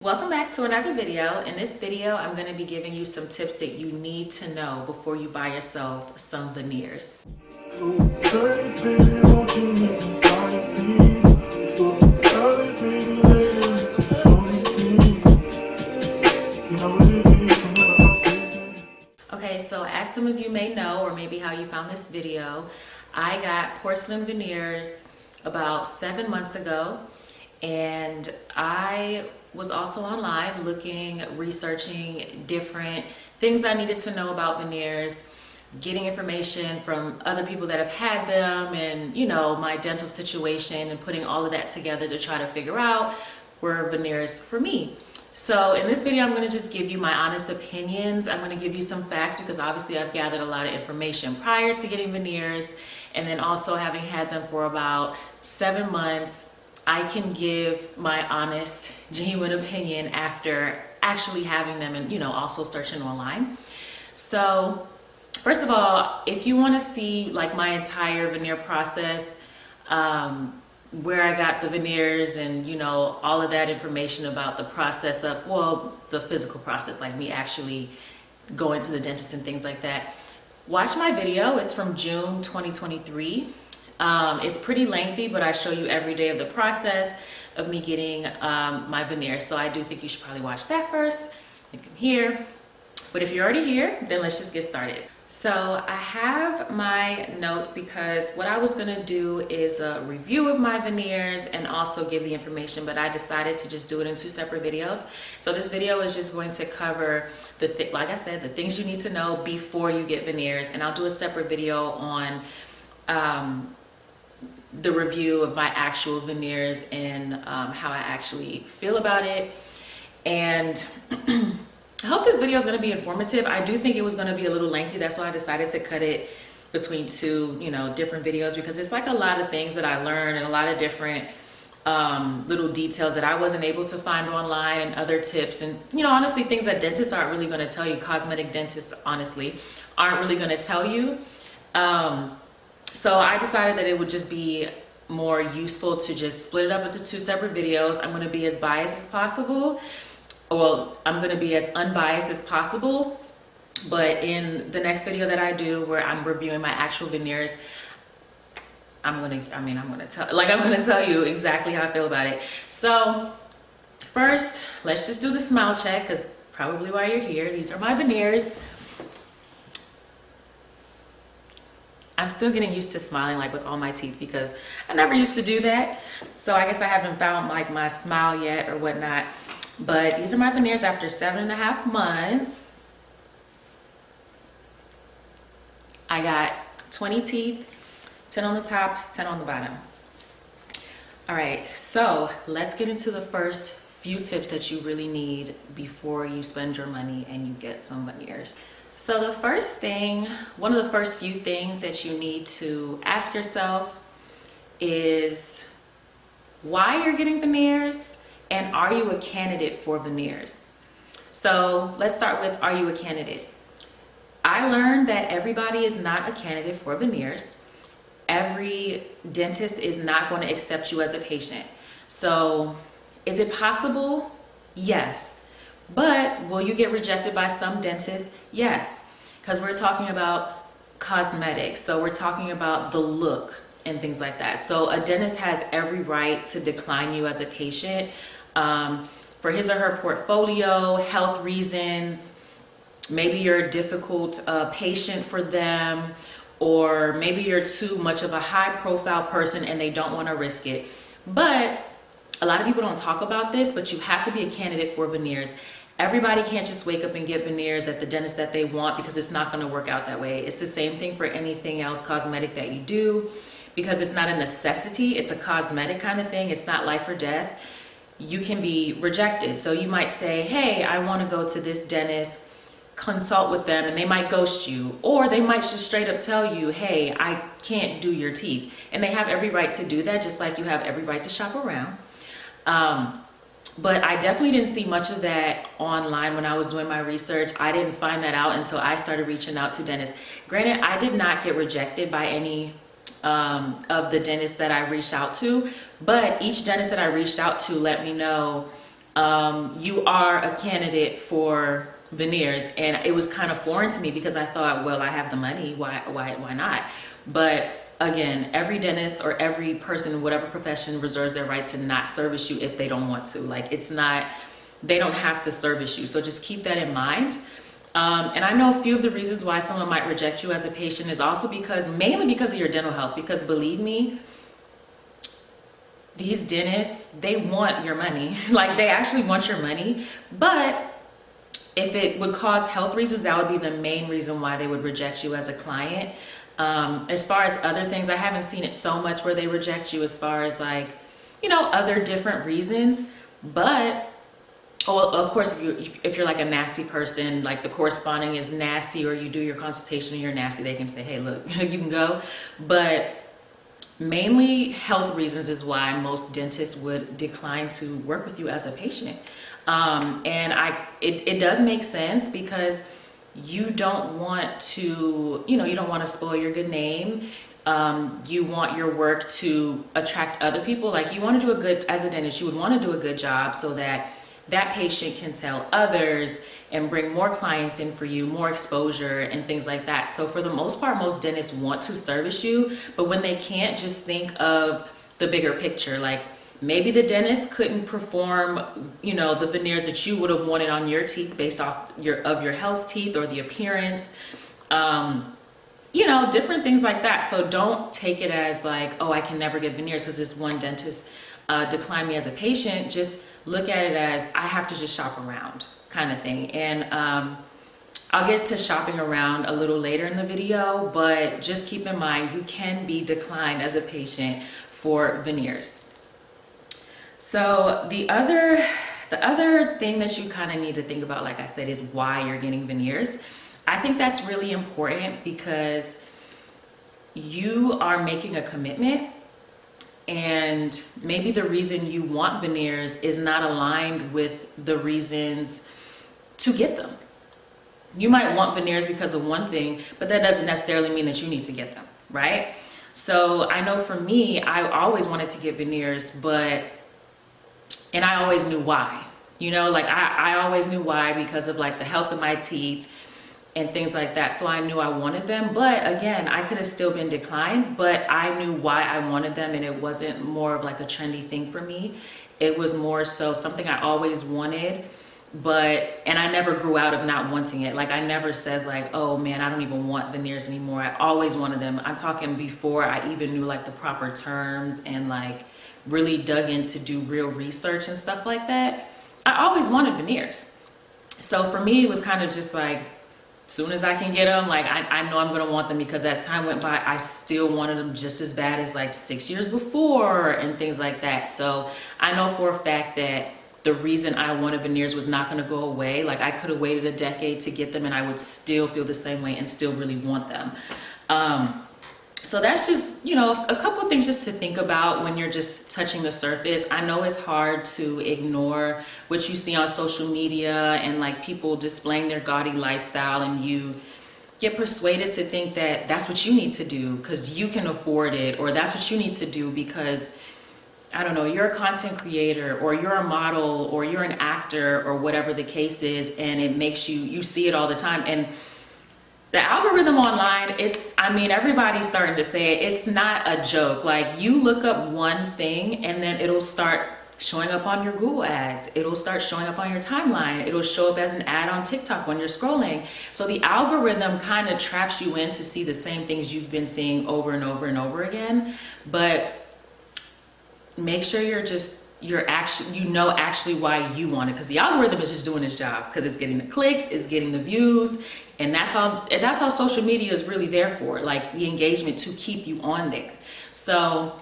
Welcome back to another video. In this video, I'm going to be giving you some tips that you need to know before you buy yourself some veneers. Okay, so as some of you may know, or maybe how you found this video, I got porcelain veneers about 7 months ago, and I was also online looking, researching different things I needed to know about veneers, getting information from other people that have had them, and my dental situation, and putting all of that together to try to figure out were veneers for me. So in this video, I'm going to just give you my honest opinions. I'm going to give you some facts because obviously I've gathered a lot of information prior to getting veneers, and then also having had them for about 7 months, I can give my honest, genuine opinion after actually having them and, also searching online. So first of all, if you want to see like my entire veneer process, where I got the veneers and, all of that information about the process of, the physical process, like me actually going to the dentist and things like that, watch my video. It's from June 2023. It's pretty lengthy, but I show you every day of the process of me getting my veneers. So I do think you should probably watch that first. You can hear. But if you're already here, then let's just get started. So I have my notes because what I was going to do is a review of my veneers and also give the information, but I decided to just do it in 2 separate videos. So this video is just going to cover like I said, the things you need to know before you get veneers, and I'll do a separate video on the review of my actual veneers and how I actually feel about it. And I hope this video is going to be informative. I do think it was going to be a little lengthy. That's why I decided to cut it between 2, different videos, because it's like a lot of things that I learned and a lot of different little details that I wasn't able to find online, and other tips, and honestly things that dentists aren't really going to tell you. Cosmetic dentists honestly aren't really going to tell you. So I decided that it would just be more useful to just split it up into 2 separate videos. I'm going to be as biased as possible. Well, I'm going to be as unbiased as possible. But in the next video that I do, where I'm reviewing my actual veneers, I'm going to tell you exactly how I feel about it. So first, let's just do the smile check, because probably while you're here, these are my veneers. I'm still getting used to smiling like with all my teeth because I never used to do that. So I guess I haven't found like my smile yet or whatnot. But these are my veneers after 7.5 months. I got 20 teeth, 10 on the top, 10 on the bottom. All right, so let's get into the first few tips that you really need before you spend your money and you get some veneers. So the first thing, one of the first few things that you need to ask yourself is why you're getting veneers, and are you a candidate for veneers? So let's start with, are you a candidate? I learned that everybody is not a candidate for veneers. Every dentist is not going to accept you as a patient. So is it possible? Yes. But will you get rejected by some dentists? Yes, because we're talking about cosmetics. So we're talking about the look and things like that. So a dentist has every right to decline you as a patient for his or her portfolio, health reasons. Maybe you're a difficult patient for them, or maybe you're too much of a high profile person and they don't want to risk it. But a lot of people don't talk about this, but you have to be a candidate for veneers. Everybody can't just wake up and get veneers at the dentist that they want, because it's not going to work out that way. It's the same thing for anything else cosmetic that you do, because it's not a necessity. It's a cosmetic kind of thing. It's not life or death. You can be rejected. So you might say, hey, I want to go to this dentist, consult with them, and they might ghost you, or they might just straight up tell you, hey, I can't do your teeth. And they have every right to do that, just like you have every right to shop around. But I definitely didn't see much of that online when I was doing my research. I didn't find that out until I started reaching out to dentists. Granted, I did not get rejected by any of the dentists that I reached out to, but each dentist that I reached out to let me know you are a candidate for veneers. And it was kind of foreign to me because I thought, well, I have the money, why not? But again, every dentist or every person in whatever profession reserves their right to not service you if they don't want to. Like, it's not, they don't have to service you. So just keep that in mind. And I know a few of the reasons why someone might reject you as a patient is also mainly because of your dental health. Because believe me, these dentists, they want your money. Like, they actually want your money. But if it would cause health reasons, that would be the main reason why they would reject you as a client. As far as other things, I haven't seen it so much where they reject you as far as like, other different reasons. But well, of course, if you're like a nasty person, like the corresponding is nasty, or you do your consultation and you're nasty, they can say, hey, look, you can go. But mainly health reasons is why most dentists would decline to work with you as a patient. And it does make sense because you don't want to, you don't want to spoil your good name. You want your work to attract other people. Like, you want to do as a dentist, you would want to do a good job so that patient can tell others and bring more clients in for you, more exposure and things like that. So for the most part, most dentists want to service you, but when they can't, just think of the bigger picture. Like, maybe the dentist couldn't perform, the veneers that you would have wanted on your teeth based off your health teeth or the appearance, different things like that. So don't take it as like, oh, I can never get veneers because this one dentist declined me as a patient. Just look at it as I have to just shop around kind of thing. And I'll get to shopping around a little later in the video, but just keep in mind you can be declined as a patient for veneers. So the other thing that you kind of need to think about, like I said, is why you're getting veneers. I think that's really important because you are making a commitment, and maybe the reason you want veneers is not aligned with the reasons to get them. You might want veneers because of one thing, but that doesn't necessarily mean that you need to get them, right? So I know for me, I always wanted to get veneers, and I always knew why. I always knew why because of like the health of my teeth and things like that. So I knew I wanted them. But again, I could have still been declined, but I knew why I wanted them, and it wasn't more of like a trendy thing for me. It was more so something I always wanted, and I never grew out of not wanting it. Like, I never said like, oh man, I don't even want veneers anymore. I always wanted them. I'm talking before I even knew like the proper terms and like really dug in to do real research and stuff like that. I always wanted veneers. So for me, it was kind of just like, soon as I can get them, like I know I'm gonna want them, because as time went by, I still wanted them just as bad as like 6 years before and things like that. So I know for a fact that the reason I wanted veneers was not gonna go away. Like, I could have waited a decade to get them and I would still feel the same way and still really want them. So that's just, a couple of things just to think about when you're just touching the surface. I know it's hard to ignore what you see on social media and like people displaying their gaudy lifestyle, and you get persuaded to think that that's what you need to do because you can afford it, or that's what you need to do because, I don't know, you're a content creator or you're a model or you're an actor or whatever the case is, and it makes you see it all the time. And the algorithm online, everybody's starting to say it. It's not a joke. Like, you look up one thing and then it'll start showing up on your Google ads. It'll start showing up on your timeline. It'll show up as an ad on TikTok when you're scrolling. So the algorithm kind of traps you in to see the same things you've been seeing over and over and over again. But make sure you're actually why you want it, because the algorithm is just doing its job because it's getting the clicks, it's getting the views, and that's all social media is really there for, like the engagement to keep you on there. So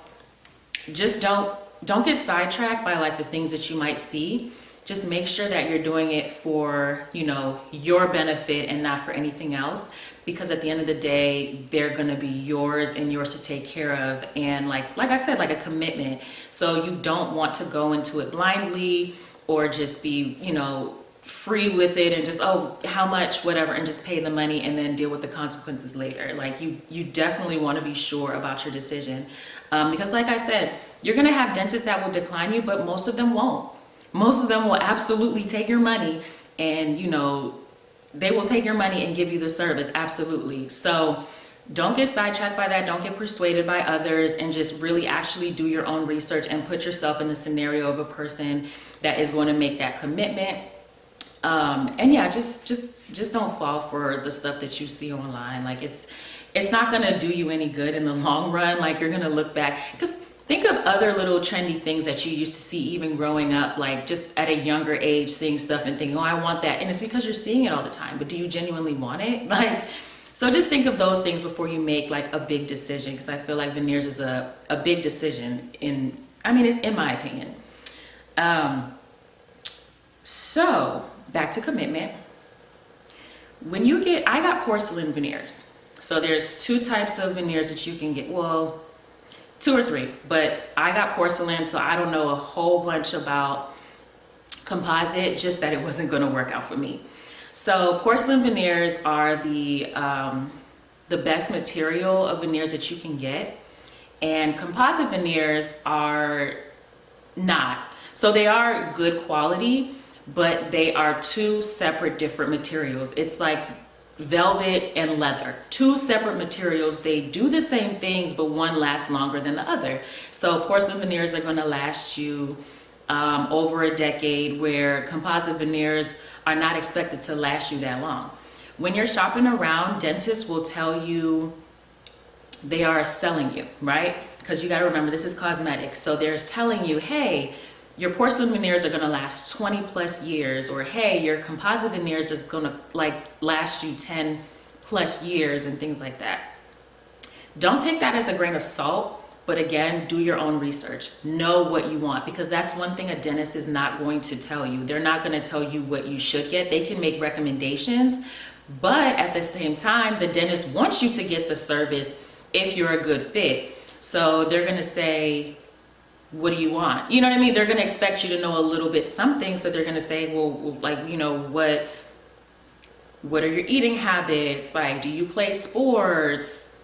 just don't get sidetracked by like the things that you might see. Just make sure that you're doing it for, your benefit and not for anything else, because at the end of the day, they're going to be yours and yours to take care of. And like I said, like a commitment. So you don't want to go into it blindly or just be, free with it and just, oh, how much, whatever, and just pay the money and then deal with the consequences later. Like, you definitely want to be sure about your decision. Because like I said, you're going to have dentists that will decline you, but most of them won't. Most of them will absolutely take your money, and you know, they will take your money and give you the service, absolutely. So don't get sidetracked by that. Don't get persuaded by others, and just really actually do your own research and put yourself in the scenario of a person that is going to make that commitment. And yeah, just don't fall for the stuff that you see online. Like it's not going to do you any good in the long run. Like you're going to look back, because think of other little trendy things that you used to see even growing up, like just at a younger age, seeing stuff and thinking, oh, I want that. And it's because you're seeing it all the time, but do you genuinely want it? Like, so just think of those things before you make like a big decision, because I feel like veneers is a big decision in my opinion. So back to commitment. When you I got porcelain veneers. So there's two types of veneers that you can get. Well, two or three, but I got porcelain, so I don't know a whole bunch about composite, just that it wasn't going to work out for me. So porcelain veneers are the best material of veneers that you can get, and composite veneers are not. So they are good quality, but they are two separate different materials. It's like velvet and leather, two separate materials. They do the same things, but one lasts longer than the other. So porcelain veneers are going to last you over a decade, where composite veneers are not expected to last you that long. When you're shopping around, dentists will tell you they are selling you, right? Because you got to remember, this is cosmetics. So they're telling you, hey, your porcelain veneers are going to last 20 plus years, or hey, your composite veneers is going to like last you 10 plus years, and things like that. Don't take that as a grain of salt, but again, do your own research. Know what you want, because that's one thing a dentist is not going to tell you. They're not going to tell you what you should get. They can make recommendations, but at the same time, the dentist wants you to get the service if you're a good fit. So they're going to say, what do you want? You know what I mean? They're going to expect you to know a little bit something. So they're going to say, well, like, you know, what are your eating habits? Like, do you play sports?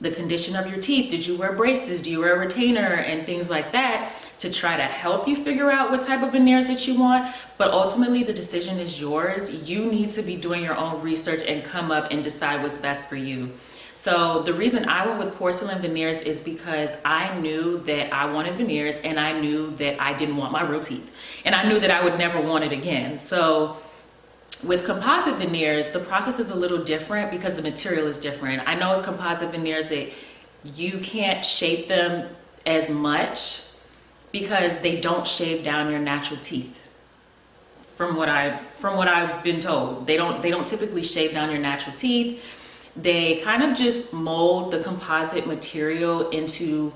The condition of your teeth. Did you wear braces? Do you wear a retainer? And things like that, to try to help you figure out what type of veneers that you want. But ultimately, the decision is yours. You need to be doing your own research and come up and decide what's best for you. So the reason I went with porcelain veneers is because I knew that I wanted veneers, and I knew that I didn't want my real teeth, and I knew that I would never want it again. So with composite veneers, the process is a little different because the material is different. I know with composite veneers that you can't shape them as much because they don't shave down your natural teeth. From what I've been told, they don't typically shave down your natural teeth. They kind of just mold the composite material into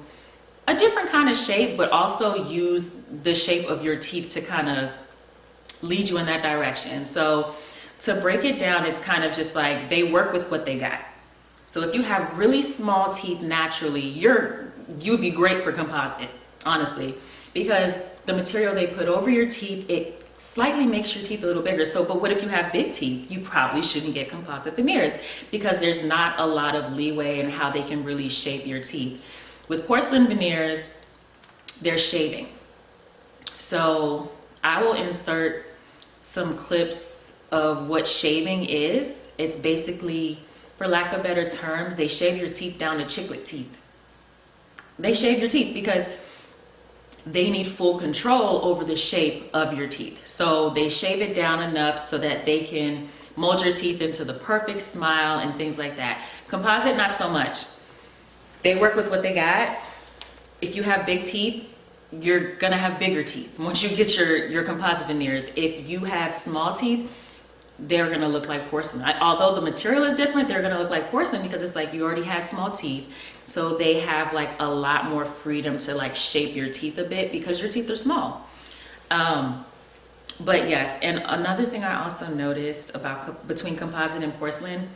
a different kind of shape, but also use the shape of your teeth to kind of lead you in that direction. So to break it down, it's kind of just like they work with what they got. So if you have really small teeth naturally, you'd be great for composite, honestly, because the material they put over your teeth, it slightly makes your teeth a little bigger. So, but what if you have big teeth? You probably shouldn't get composite veneers, because there's not a lot of leeway in how they can really shape your teeth. With porcelain veneers, they're shaving. So I will insert some clips of what shaving is. It's basically, for lack of better terms, they shave your teeth down to chiclet teeth. They shave your teeth because they need full control over the shape of your teeth. So they shave it down enough so that they can mold your teeth into the perfect smile and things like that. Composite, not so much. They work with what they got. If you have big teeth, you're gonna have bigger teeth once you get your composite veneers. If you have small teeth, they're gonna look like porcelain. Although the material is different, they're gonna look like porcelain because it's like you already had small teeth. So they have like a lot more freedom to like shape your teeth a bit because your teeth are small. But yes, and another thing I also noticed about between composite and porcelain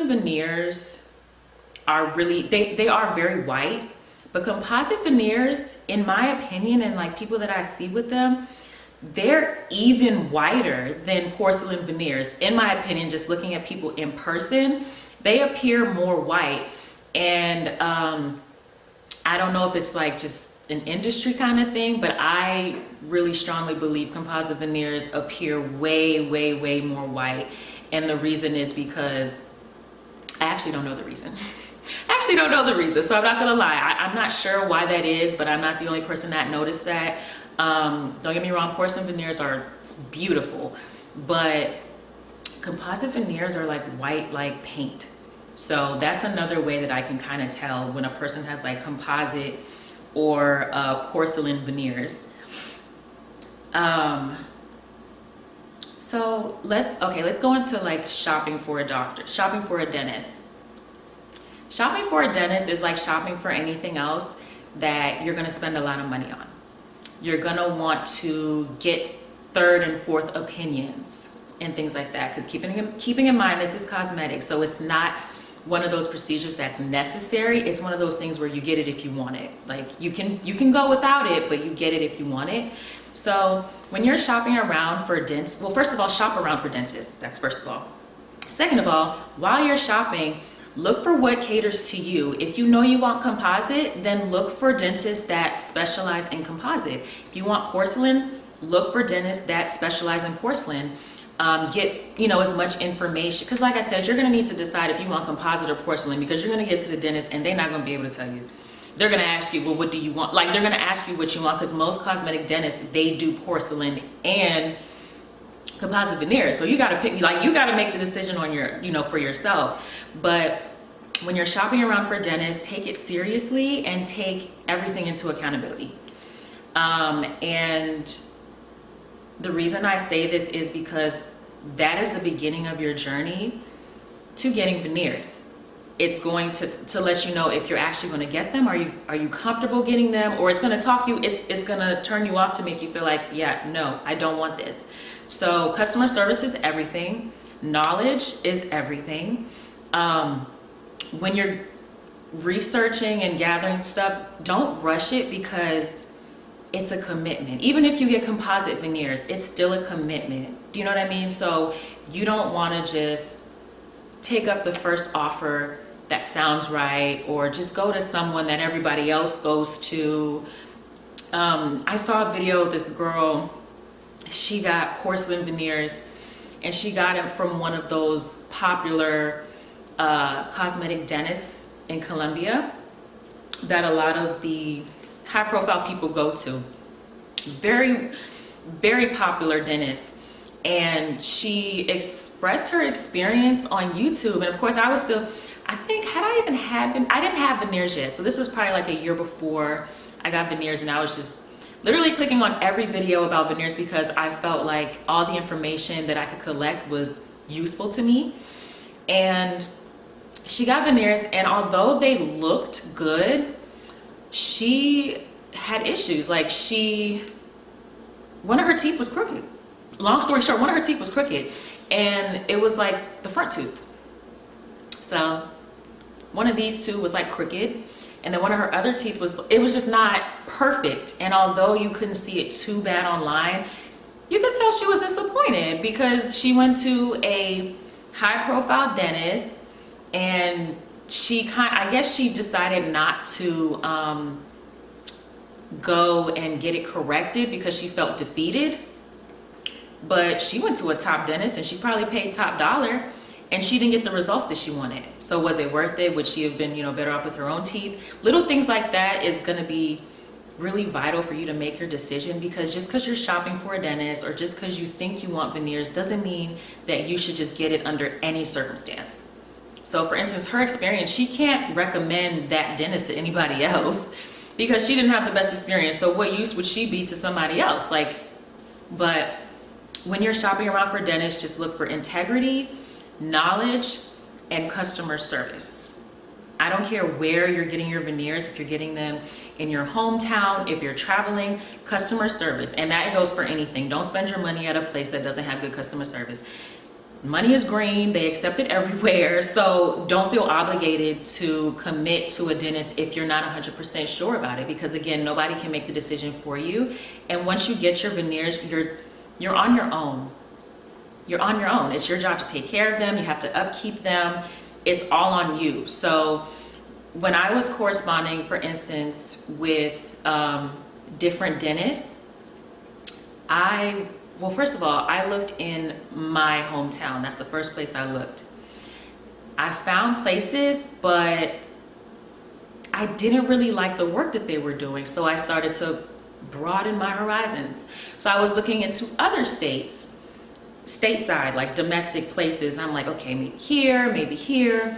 veneers are really, they are very white, but composite veneers, in my opinion, and like people that I see with them, they're even whiter than porcelain veneers. In my opinion, just looking at people in person, they appear more white. And I don't know if it's like just an industry kind of thing, but I really strongly believe composite veneers appear way, way, way more white. And the reason is because I actually don't know the reason. I actually don't know the reason, so I'm not gonna lie. I'm not sure why that is, but I'm not the only person that noticed that. Don't get me wrong, porcelain veneers are beautiful, but composite veneers are like white like paint. So that's another way that I can kind of tell when a person has like composite or porcelain veneers. So let's go into like shopping for a doctor, shopping for a dentist. Shopping for a dentist is like shopping for anything else that you're gonna spend a lot of money on. You're gonna want to get third and fourth opinions and things like that, because keeping in mind this is cosmetic, so it's not one of those procedures that's necessary. It's one of those things where you get it if you want it. Like you can go without it, but you get it if you want it. So when you're shopping around for dentists, well, first of all, shop around for dentists. That's first of all. Second of all, while you're shopping, look for what caters to you. If you know you want composite, then look for dentists that specialize in composite. If you want porcelain, look for dentists that specialize in porcelain. Get as much information, because like I said, you're going to need to decide if you want composite or porcelain, because you're going to get to the dentist and they're not going to be able to tell you. They're going to ask you, well, what do you want? Like, they're going to ask you what you want, because most cosmetic dentists, they do porcelain and composite veneers. So you got to pick, like, you got to make the decision on your, for yourself. But when you're shopping around for dentists, take it seriously and take everything into accountability. And the reason I say this is because that is the beginning of your journey to getting veneers. It's going to let you know if you're actually going to get them. Are you comfortable getting them? Or it's going to it's going to turn you off to make you feel like, yeah, no, I don't want this. So customer service is everything. Knowledge is everything. When you're researching and gathering stuff, don't rush it, because it's a commitment. Even if you get composite veneers, it's still a commitment. Do you know what I mean? So you don't want to just take up the first offer that sounds right, or just go to someone that everybody else goes to. I saw a video of this girl, she got porcelain veneers, and she got it from one of those popular cosmetic dentists in Colombia that a lot of the high profile people go to. Very, very popular dentist. And she expressed her experience on YouTube. And of course I didn't have veneers yet. So this was probably like a year before I got veneers, and I was just literally clicking on every video about veneers because I felt like all the information that I could collect was useful to me. And she got veneers, and although they looked good, she had issues. Like one of her teeth was crooked. Long story short, one of her teeth was crooked, and it was like the front tooth. So one of these two was like crooked, and then one of her other teeth was just not perfect. And although you couldn't see it too bad online, you could tell she was disappointed, because she went to a high profile dentist, and I guess she decided not to go and get it corrected because she felt defeated. But she went to a top dentist and she probably paid top dollar, and she didn't get the results that she wanted. So was it worth it? Would she have been, better off with her own teeth? Little things like that is going to be really vital for you to make your decision, because just because you're shopping for a dentist or just because you think you want veneers doesn't mean that you should just get it under any circumstance. So for instance, her experience, she can't recommend that dentist to anybody else because she didn't have the best experience. So what use would she be to somebody else? But when you're shopping around for dentists, just look for integrity, knowledge, and customer service. I don't care where you're getting your veneers, if you're getting them in your hometown, if you're traveling, customer service. And that goes for anything. Don't spend your money at a place that doesn't have good customer service. Money is green, they accept it everywhere, so don't feel obligated to commit to a dentist if you're not 100% sure about it, because again, nobody can make the decision for you. And once you get your veneers, you're on your own. You're on your own. It's your job to take care of them. You have to upkeep them. It's all on you. So when I was corresponding, for instance, with different dentists. Well, first of all, I looked in my hometown. That's the first place I looked. I found places, but I didn't really like the work that they were doing. So I started to broaden my horizons. So I was looking into other states, stateside, like domestic places. I'm like, okay, maybe here.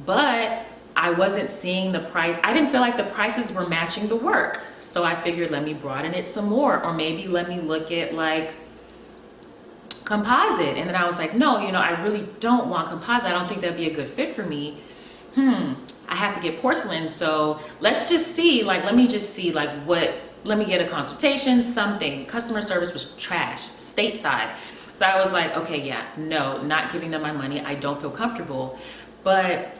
But I wasn't seeing the price. I didn't feel like the prices were matching the work. So I figured, let me broaden it some more, or maybe let me look at like composite. And then I was like, no, I really don't want composite. I don't think that'd be a good fit for me. I have to get porcelain. So let's just see, like, let me get a consultation, something. Customer service was trash, stateside. So I was like, okay, yeah, no, not giving them my money. I don't feel comfortable. But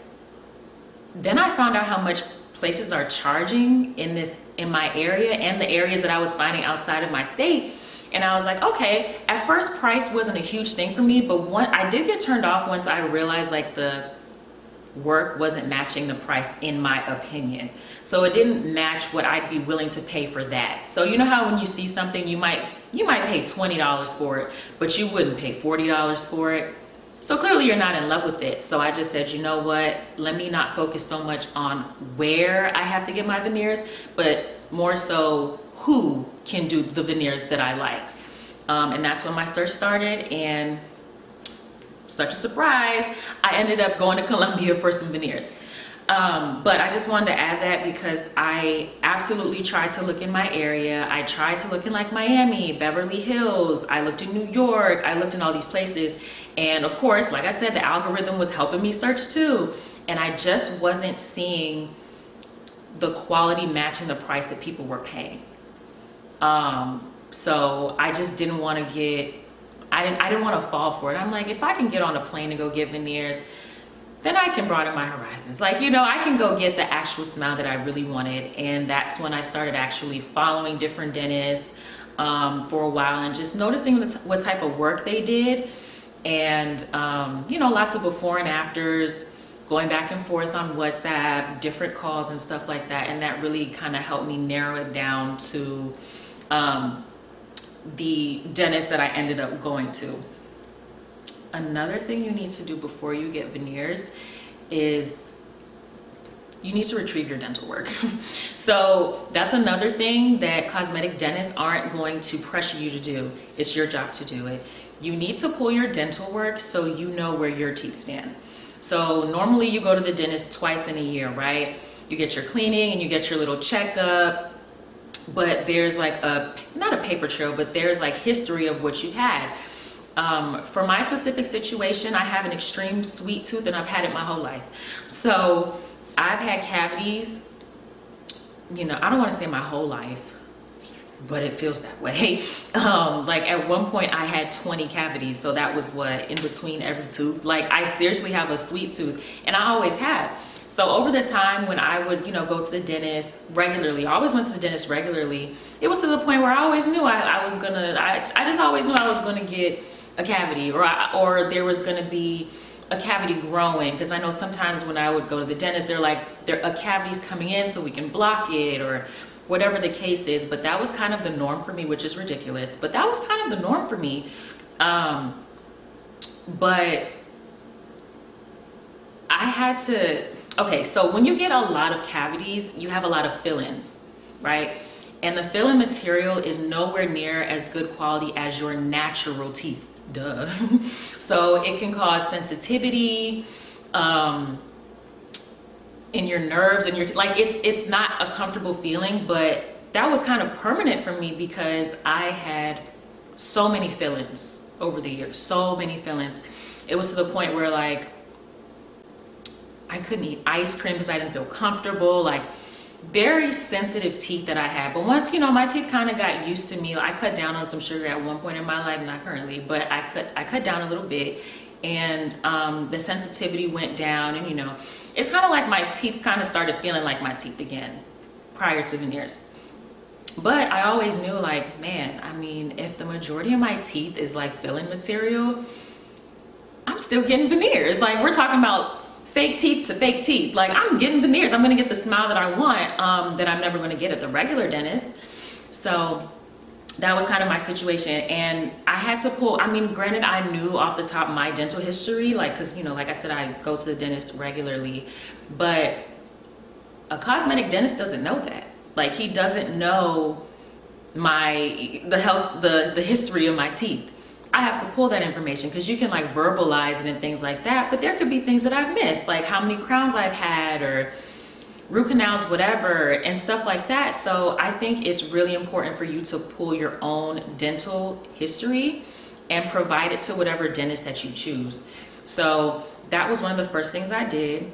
then I found out how much places are charging in my area and the areas that I was finding outside of my state. And I was like, okay, at first price wasn't a huge thing for me, but I did get turned off once I realized like the work wasn't matching the price, in my opinion. So it didn't match what I'd be willing to pay for that. So you know how when you see something, you might pay $20 for it, but you wouldn't pay $40 for it. So clearly you're not in love with it. So I just said, you know what, let me not focus so much on where I have to get my veneers, but more so who can do the veneers that I like. And that's when my search started, and such a surprise, I ended up going to Colombia for some veneers. But I just wanted to add that because I absolutely tried to look in my area. I tried to look in like Miami, Beverly Hills. I looked in New York. I looked in all these places. And of course, like I said, the algorithm was helping me search too. And I just wasn't seeing the quality matching the price that people were paying. So I just didn't want to I didn't want to fall for it. I'm like, if I can get on a plane and go get veneers, then I can broaden my horizons. Like, I can go get the actual smile that I really wanted. And that's when I started actually following different dentists for a while and just noticing what type of work they did. And, lots of before and afters, going back and forth on WhatsApp, different calls and stuff like that. And that really kind of helped me narrow it down to the dentist that I ended up going to. Another thing you need to do before you get veneers is you need to retrieve your dental work. So that's another thing that cosmetic dentists aren't going to pressure you to do. It's your job to do it. You need to pull your dental work so you know where your teeth stand. So normally you go to the dentist twice in a year, right? You get your cleaning and you get your little checkup, but there's like not a paper trail, but there's like history of what you've had. For my specific situation, I have an extreme sweet tooth and I've had it my whole life. So I've had cavities, I don't want to say my whole life, but it feels that way. Like at one point I had 20 cavities. So that was in between every tooth. Like I seriously have a sweet tooth, and I always have. So over the time when I would, go to the dentist regularly, I always went to the dentist regularly. It was to the point where I always knew I just always knew I was gonna get a cavity, or there was gonna be a cavity growing. Because I know sometimes when I would go to the dentist, they're like, a cavity's coming in so we can block it, or whatever the case is. But that was kind of the norm for me, which is ridiculous. But that was kind of the norm for me. But I had to, okay, so when you get a lot of cavities, you have a lot of fill-ins, right? And the fill-in material is nowhere near as good quality as your natural teeth, duh. So it can cause sensitivity in your nerves and your teeth. Like it's not a comfortable feeling, but that was kind of permanent for me because I had so many fill-ins over the years, so many fill-ins. It was to the point where like, I couldn't eat ice cream because I didn't feel comfortable. Like very sensitive teeth that I had. But once, my teeth kind of got used to me. I cut down on some sugar at one point in my life, not currently, but I cut down a little bit, and the sensitivity went down, and it's kind of like my teeth kind of started feeling like my teeth again prior to veneers. But I always knew like, man, I mean, if the majority of my teeth is like filling material, I'm still getting veneers. Like we're talking about fake teeth to fake teeth. Like, I'm getting veneers. I'm gonna get the smile that I want, that I'm never gonna get at the regular dentist. So that was kind of my situation. And I had to pull, I mean, granted, I knew off the top my dental history, like, cause you know, like I said, I go to the dentist regularly, but a cosmetic dentist doesn't know that. Like, he doesn't know the history of my teeth. I have to pull that information because you can like verbalize it and things like that, but there could be things that I've missed, like how many crowns I've had or root canals, whatever, and stuff like that. So I think it's really important for you to pull your own dental history and provide it to whatever dentist that you choose. So that was one of the first things I did.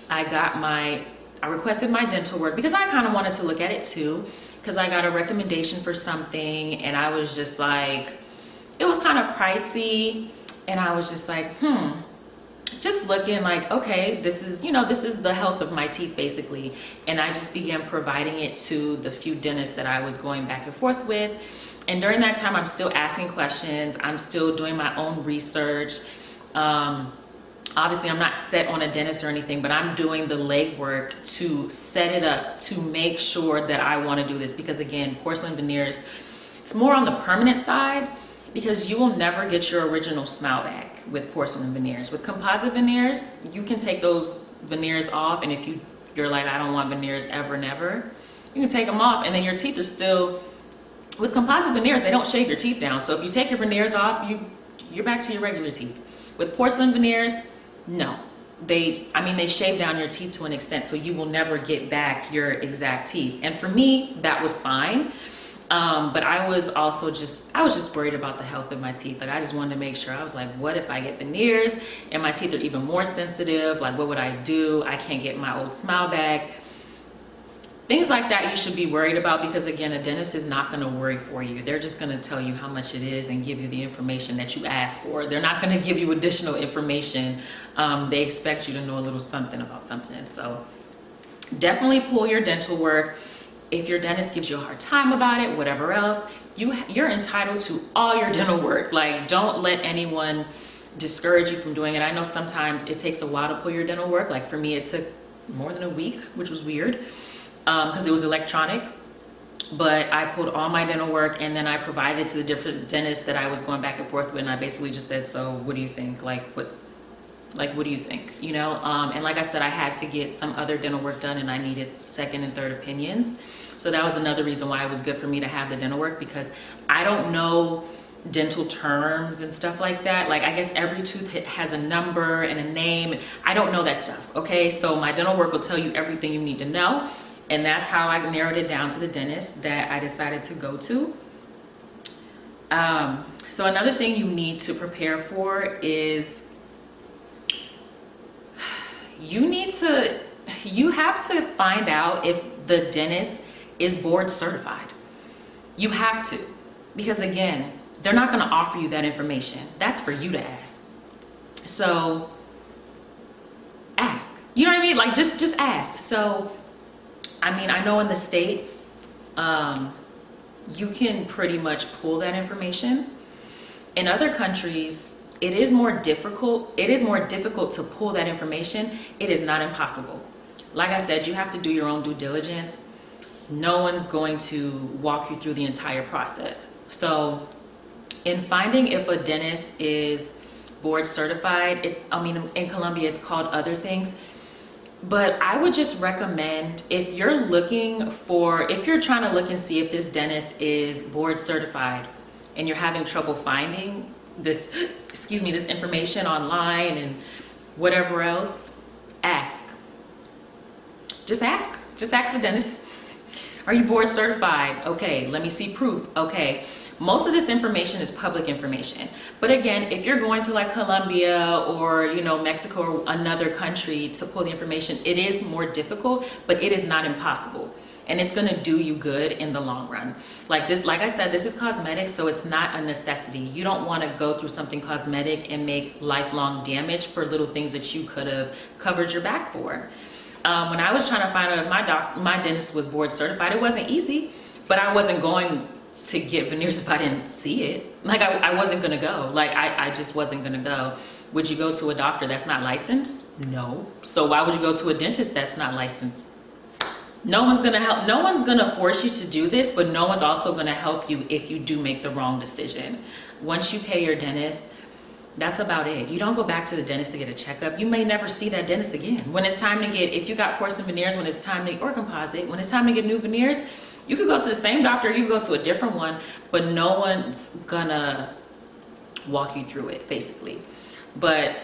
I requested my dental work because I kind of wanted to look at it too, because I got a recommendation for something and I was just like, it was kind of pricey, and I was just like, just looking like, okay, this is the health of my teeth basically. And I just began providing it to the few dentists that I was going back and forth with. And during that time, I'm still asking questions. I'm still doing my own research. Obviously, I'm not set on a dentist or anything, but I'm doing the legwork to set it up to make sure that I want to do this. Because again, porcelain veneers, it's more on the permanent side, because you will never get your original smile back with porcelain veneers. With composite veneers, you can take those veneers off, and if you're like, I don't want veneers ever, never, you can take them off, and then your teeth are still, with composite veneers, they don't shave your teeth down. So if you take your veneers off, you're back to your regular teeth. With porcelain veneers, no. They shave down your teeth to an extent, so you will never get back your exact teeth. And for me, that was fine. But I was just worried about the health of my teeth. Like, I just wanted to make sure. I was like, what if I get veneers and my teeth are even more sensitive? Like, what would I do? I can't get my old smile back. Things like that you should be worried about, because again, a dentist is not going to worry for you. They're just going to tell you how much it is and give you the information that you asked for. They're not going to give you additional information. They expect you to know a little something about something. So definitely pull your dental work. If your dentist gives you a hard time about it, whatever else, you're entitled to all your dental work. Like, don't let anyone discourage you from doing it. I know sometimes it takes a while to pull your dental work. Like, for me, it took more than a week, which was weird, because it was electronic. But I pulled all my dental work, and then I provided it to the different dentists that I was going back and forth with, and I basically just said, so what do you think? What do you think? You know, and like I said, I had to get some other dental work done, and I needed second and third opinions. So that was another reason why it was good for me to have the dental work, because I don't know dental terms and stuff like that. Like, I guess every tooth has a number and a name. I don't know that stuff. Okay, so my dental work will tell you everything you need to know, and that's how I narrowed it down to the dentist that I decided to go to. So another thing you need to prepare for is you have to find out if the dentist is board certified. You have to, because again, they're not going to offer you that information. That's for you to ask. So ask. You know what I mean? Like, just ask. So I mean, I know in the States, you can pretty much pull that information. In other countries, it is more difficult to pull that information. It is not impossible. Like I said, you have to do your own due diligence. No one's going to walk you through the entire process. So in finding if a dentist is board certified, in Colombia it's called other things. But I would just recommend, if you're trying to look and see if this dentist is board certified and you're having trouble finding this information online and whatever else, ask. Just ask the dentist. Are you board certified? Okay, let me see proof. Okay. Most of this information is public information. But again, if you're going to like Colombia or, Mexico or another country to pull the information, it is more difficult, but it is not impossible. And it's gonna do you good in the long run. Like I said, this is cosmetic, so it's not a necessity. You don't wanna go through something cosmetic and make lifelong damage for little things that you could have covered your back for. When I was trying to find out if my dentist was board certified, it wasn't easy, but I wasn't going to get veneers if I didn't see it. Like, I wasn't gonna go. Like, I just wasn't gonna go. Would you go to a doctor that's not licensed? No. So why would you go to a dentist that's not licensed? No one's gonna help. No one's gonna force you to do this, but no one's also gonna help you if you do make the wrong decision. Once you pay your dentist, that's about it. You don't go back to the dentist to get a checkup. You may never see that dentist again. When it's time to get, if you got porcelain veneers, when it's time to, or composite, when it's time to get new veneers, you could go to the same doctor, you could go to a different one, but no one's gonna walk you through it, basically. But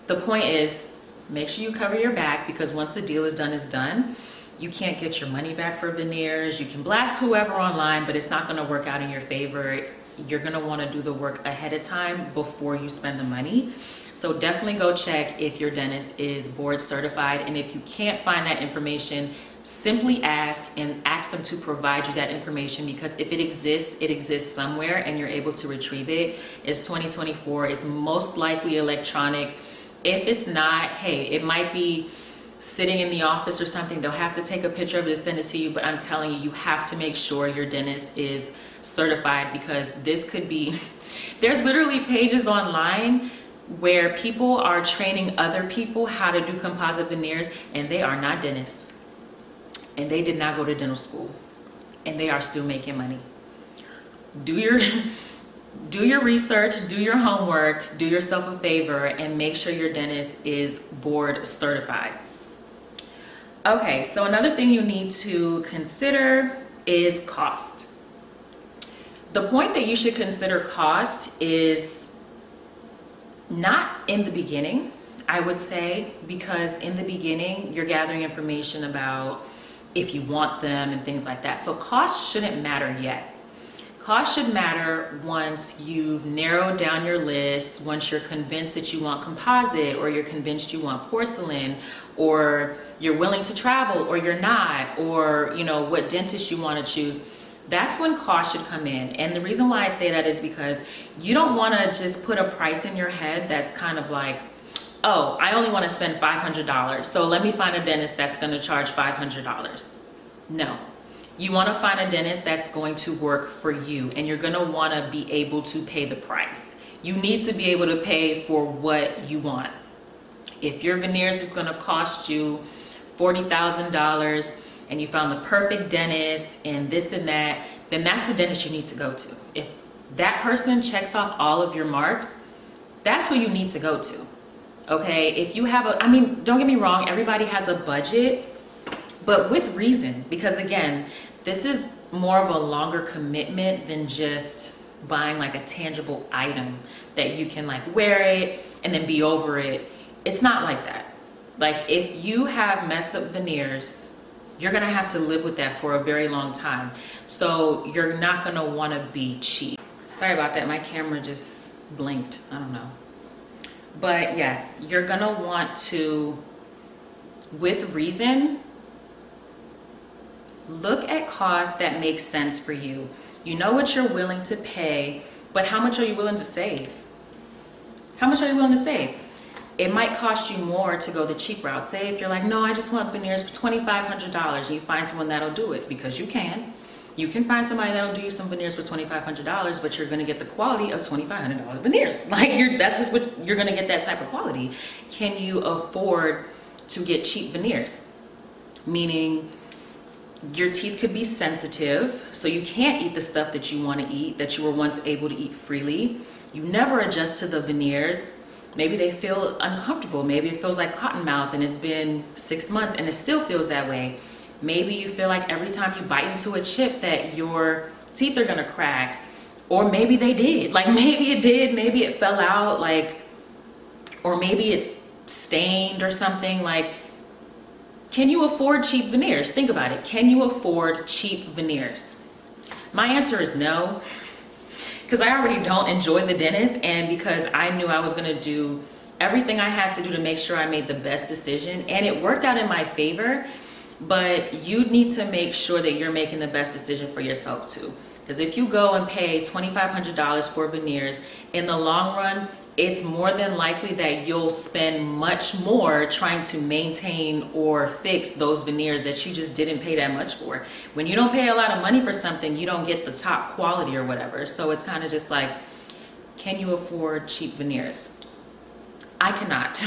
the point is, make sure you cover your back, because once the deal is done, it's done. You can't get your money back for veneers. You can blast whoever online, but it's not gonna work out in your favor. You're gonna wanna do the work ahead of time before you spend the money. So definitely go check if your dentist is board certified. And if you can't find that information, simply ask them to provide you that information, because if it exists somewhere and you're able to retrieve it. It's 2024, it's most likely electronic. If it's not, hey, it might be sitting in the office or something. They'll have to take a picture of it and send it to you, but I'm telling you, you have to make sure your dentist is certified, because this could be, there's literally pages online where people are training other people how to do composite veneers, and they are not dentists, and they did not go to dental school, and they are still making money. Do your research, do your homework, do yourself a favor, and make sure your dentist is board certified. Okay, so another thing you need to consider is cost. The point that you should consider cost is not in the beginning, I would say, because in the beginning, you're gathering information about if you want them and things like that. So cost shouldn't matter yet. Cost should matter once you've narrowed down your list, once you're convinced that you want composite, or you're convinced you want porcelain, or you're willing to travel, or you're not, or you know what dentist you want to choose. That's when cost should come in. And the reason why I say that is because you don't want to just put a price in your head that's kind of like, oh, I only want to spend $500, so let me find a dentist that's going to charge $500. No. You want to find a dentist that's going to work for you, and you're going to want to be able to pay the price. You need to be able to pay for what you want. If your veneers is going to cost you $40,000 and you found the perfect dentist and this and that, then that's the dentist you need to go to. If that person checks off all of your marks, that's who you need to go to. Okay, if you have I mean, don't get me wrong, everybody has a budget, but with reason, because again, this is more of a longer commitment than just buying like a tangible item that you can like wear it and then be over it. It's not like that. Like if you have messed up veneers, you're gonna have to live with that for a very long time. So you're not gonna wanna be cheap. Sorry about that, my camera just blinked, I don't know. But yes, you're gonna want to, with reason, look at costs that make sense for you. You know what you're willing to pay, but how much are you willing to save? How much are you willing to save? It might cost you more to go the cheap route. Say if you're like, no, I just want veneers for $2,500, and you find someone that'll do it, because you can. You can find somebody that'll do you some veneers for $2,500, but you're gonna get the quality of $2,500 veneers. Like that's just what you're gonna get, that type of quality. Can you afford to get cheap veneers? Meaning your teeth could be sensitive, so you can't eat the stuff that you want to eat, that you were once able to eat freely. You never adjust to the veneers. Maybe they feel uncomfortable. Maybe it feels like cotton mouth and it's been 6 months and it still feels that way. Maybe you feel like every time you bite into a chip that your teeth are gonna crack. Or maybe they did. Like maybe it did, maybe it fell out, like, or maybe it's stained or something. Like, can you afford cheap veneers? Think about it. Can you afford cheap veneers? My answer is no. Because I already don't enjoy the dentist, and because I knew I was gonna do everything I had to do to make sure I made the best decision, and it worked out in my favor, but you need to make sure that you're making the best decision for yourself too. Because if you go and pay $2,500 for veneers, in the long run, it's more than likely that you'll spend much more trying to maintain or fix those veneers that you just didn't pay that much for. When you don't pay a lot of money for something, you don't get the top quality or whatever. So it's kind of just like, can you afford cheap veneers? I cannot.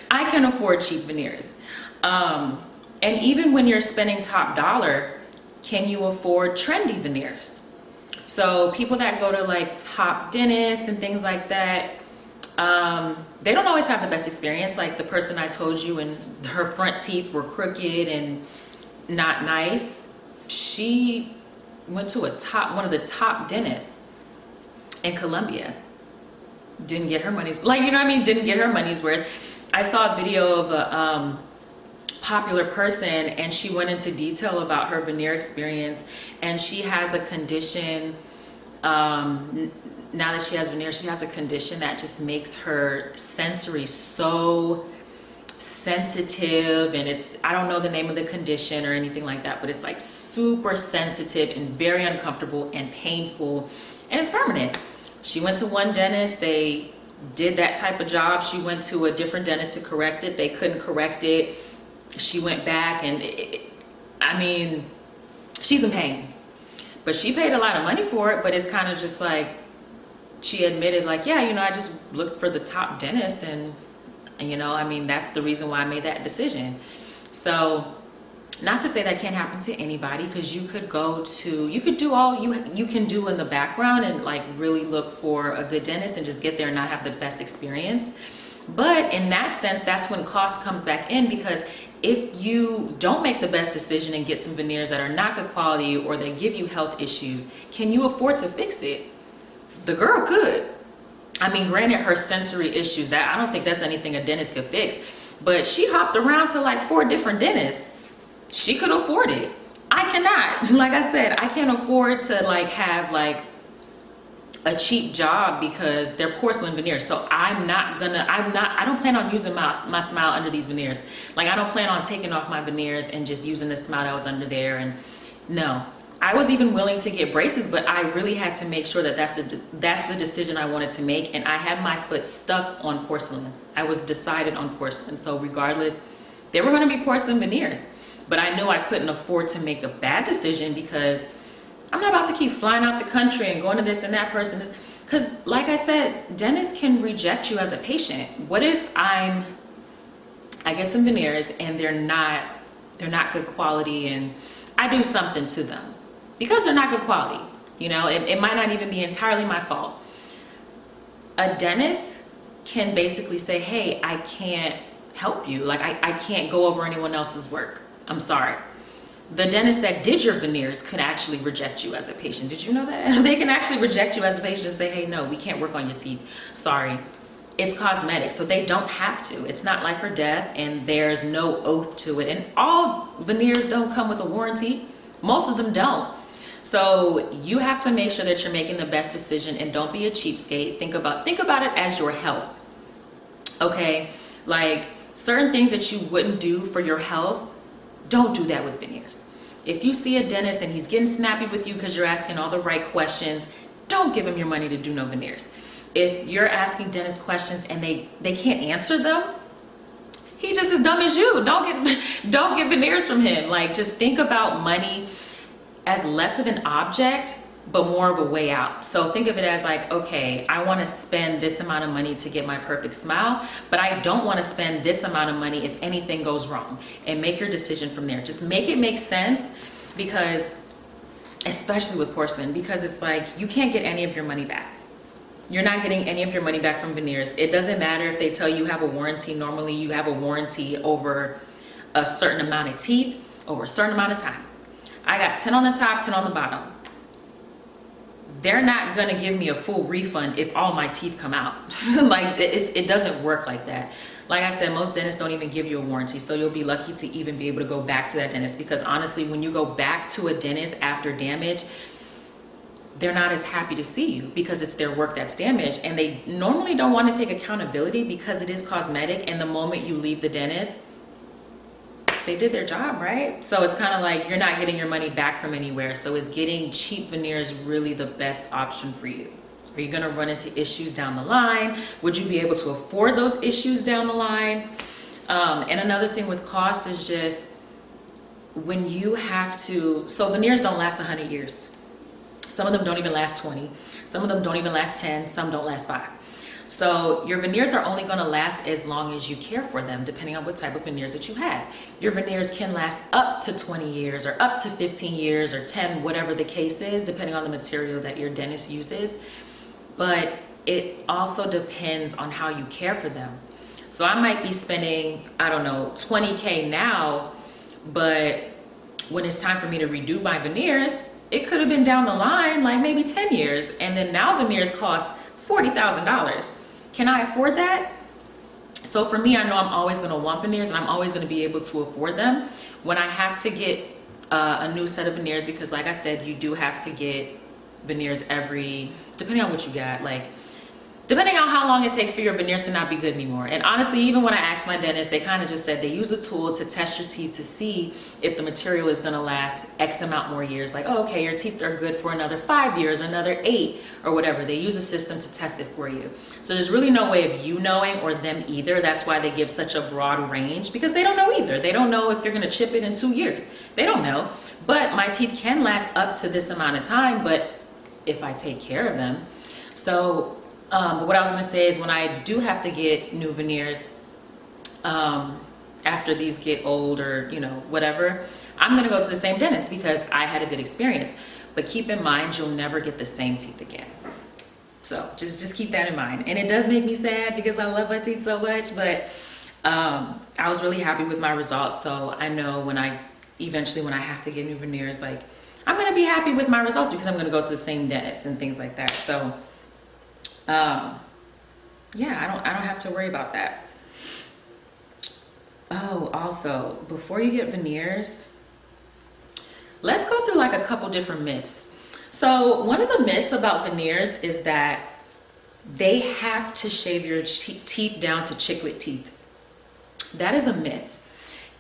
I can afford cheap veneers. And even when you're spending top dollar, can you afford trendy veneers? So people that go to like top dentists and things like that, they don't always have the best experience. Like the person I told you, and her front teeth were crooked and not nice. She went to one of the top dentists in Colombia. Didn't get her money's, like, you know what I mean? Didn't get her money's worth. I saw a video of a popular person, and she went into detail about her veneer experience, and she has a condition, now that she has veneers, she has a condition that just makes her sensory so sensitive, and I don't know the name of the condition or anything like that, but it's like super sensitive and very uncomfortable and painful, and it's permanent. She went to one dentist, they did that type of job. She went to a different dentist to correct it. They couldn't correct it. She went back, and I mean, she's in pain, but she paid a lot of money for it. But it's kind of just like, she admitted like, yeah, you know, I just looked for the top dentist, and you know, I mean, that's the reason why I made that decision. So not to say that can't happen to anybody, because you could do all you can do in the background and like really look for a good dentist and just get there and not have the best experience. But in that sense, that's when cost comes back in, because if you don't make the best decision and get some veneers that are not good quality, or they give you health issues, can you afford to fix it? The girl could. I mean, granted, her sensory issues, that I don't think that's anything a dentist could fix, but she hopped around to like 4 different dentists. She could afford it. I cannot. Like I said, I can't afford to like have like a cheap job because they're porcelain veneers. So I don't plan on using my smile under these veneers. Like, I don't plan on taking off my veneers and just using the smile that was under there. And no, I was even willing to get braces, but I really had to make sure that that's the decision I wanted to make. And I had my foot stuck on porcelain. I was decided on porcelain. So regardless, they were going to be porcelain veneers. But I knew I couldn't afford to make a bad decision, because I'm not about to keep flying out the country and going to this and that person. Because like I said, dentists can reject you as a patient. What if I get some veneers and they're not good quality, and I do something to them because they're not good quality? You know, it might not even be entirely my fault. A dentist can basically say, hey, I can't help you. Like, I can't go over anyone else's work. I'm sorry. The dentist that did your veneers could actually reject you as a patient. Did you know that? They can actually reject you as a patient and say, hey, no, we can't work on your teeth. Sorry. It's cosmetic, so they don't have to. It's not life or death, and there's no oath to it. And all veneers don't come with a warranty. Most of them don't. So you have to make sure that you're making the best decision, and don't be a cheapskate. Think about it as your health. Okay? Like, certain things that you wouldn't do for your health, don't do that with veneers. If you see a dentist and he's getting snappy with you because you're asking all the right questions, don't give him your money to do no veneers. If you're asking dentist questions and they can't answer them, he just as dumb as you. Don't get veneers from him. Like, just think about money as less of an object, but more of a way out. So think of it as like, okay, I want to spend this amount of money to get my perfect smile, but I don't want to spend this amount of money if anything goes wrong, and make your decision from there. Just make it make sense, because especially with porcelain, because it's like, you can't get any of your money back. You're not getting any of your money back from veneers. It doesn't matter if they tell you have a warranty. Normally you have a warranty over a certain amount of teeth, over a certain amount of time. I got 10 on the top, 10 on the bottom. They're not gonna give me a full refund if all my teeth come out. Like, it doesn't work like that. Like I said, most dentists don't even give you a warranty, so you'll be lucky to even be able to go back to that dentist, because honestly, when you go back to a dentist after damage, they're not as happy to see you, because it's their work that's damaged, and they normally don't want to take accountability because it is cosmetic, and the moment you leave the dentist, they did their job, right? So it's kind of like, you're not getting your money back from anywhere. So is getting cheap veneers really the best option for you? Are you gonna run into issues down the line? Would you be able to afford those issues down the line? And another thing with cost is just, when you have to, so veneers don't last 100 years. Some of them don't even last 20. Some of them don't even last 10. Some don't last 5. So your veneers are only going to last as long as you care for them, depending on what type of veneers that you have. Your veneers can last up to 20 years or up to 15 years or 10, whatever the case is, depending on the material that your dentist uses. But it also depends on how you care for them. So I might be spending, I don't know, 20K now, but when it's time for me to redo my veneers, it could have been down the line, like maybe 10 years. And then now veneers cost $40,000. Can I afford that? So for me, I know I'm always gonna want veneers and I'm always gonna be able to afford them. When I have to get a new set of veneers, because like I said, you do have to get veneers depending on what you got, like depending on how long it takes for your veneers to not be good anymore. And honestly, even when I asked my dentist, they kind of just said they use a tool to test your teeth to see if the material is gonna last X amount more years. Like, oh, okay, your teeth are good for another 5 years, another 8, or whatever. They use a system to test it for you. So there's really no way of you knowing, or them either. That's why they give such a broad range, because they don't know either. They don't know if you're gonna chip it in 2 years. They don't know. But my teeth can last up to this amount of time, but if I take care of them. So, what I was gonna say is when I do have to get new veneers, after these get old or, you know, whatever, I'm gonna go to the same dentist because I had a good experience. But keep in mind, you'll never get the same teeth again. So just keep that in mind. And it does make me sad because I love my teeth so much, but I was really happy with my results. So I know when I have to get new veneers, like I'm gonna be happy with my results because I'm gonna go to the same dentist and things like that. So yeah, I don't have to worry about that. Oh, also, before you get veneers, let's go through like a couple different myths. So one of the myths about veneers is that they have to shave your teeth down to chiclet teeth. That is a myth.